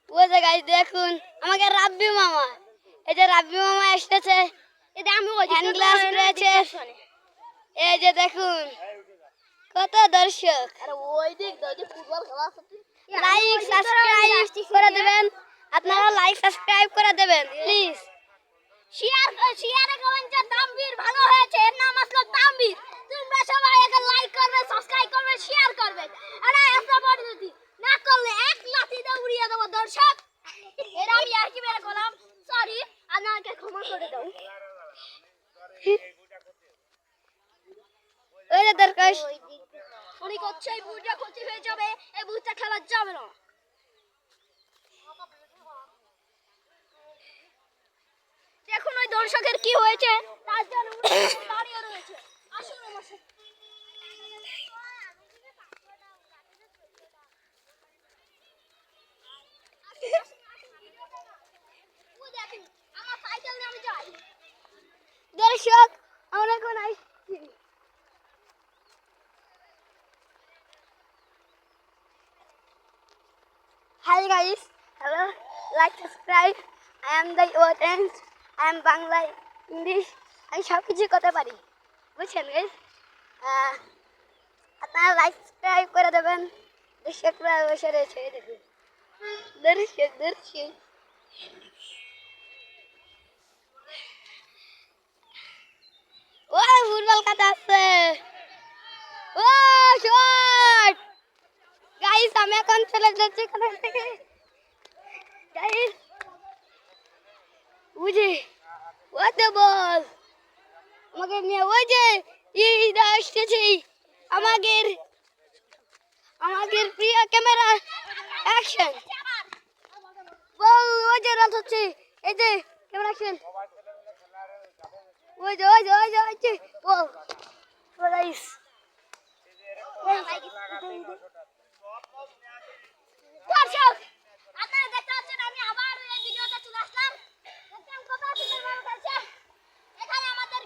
ওই যে গাইস দেখুন আমাকে রাব্বি মামা, এই যে রাব্বি মামা এসেছে, এটা আমি হ্যান্ড গ্লাস রয়েছে, এই যে দেখুন কত দর্শক। আরে ওই দিক দাদি ফুটবল খেলা করতে লাইক সাবস্ক্রাইব করে দেবেন, আপনারা লাইক সাবস্ক্রাইব করে দেবেন প্লিজ। শেয়ারে কমেন্ট যে তানভীর ভালো হয়েছে, এর নাম আসলো তানভীর। তোমরা সবাই একে লাইক করবে, সাবস্ক্রাইব করবে, শেয়ার করবে। আরে এত বড় যদি না করলে এক লাঠিতে উড়িয়ে দেব দর্শক। এর আমি আর কি বের করলাম, সরি, আমাকে ক্ষমা করে দাও। ওই যে দর্শক উনি করছে এই বুটটা ক্ষতি হয়ে যাবে, এই বুটটা খেলা যাবে না। দেখুন ওই দর্শকের কি হয়েছে, তার জন্য দাঁড়িয়ে রয়েছে। আসুন আমার সাথে। আমার সাইকেল নিয়ে আমি যাই। দর্শক আমরা এখন আসছি। Hi guys, hello, like subscribe. I am the audience. I am Bangla English আমি সব কিছু করতে পারি, বুঝছেন গাইস। আপনারা লাইক সাবস্ক্রাইব করে দেবেন। দর্শকরা বসে রয়েছে, দেখুন দর্শক দর্শক। ও ফুটবল কাটা আছে, ও শট গাইস। আমি এখন চলে যাচ্ছি এখান থেকে গাইস, বুঝে ওই তো বল আমাকে নিয়ে, ওই যে ইদা আসতেছে আমাদের আমাদের প্রিয় ক্যামেরা অ্যাকশন বল। ওই যে রাত হচ্ছে, এই যে ক্যামেরা অ্যাকশন, ওই যে ওই যে ওই যে ওই যে বল গাইস। দর্শক আপনারা দেখতে পাচ্ছেন আমি আবার এই ভিডিওতে চলে আসলাম। দেখতে কত সুন্দর ভাবে খেলছে। এখানে আমাদের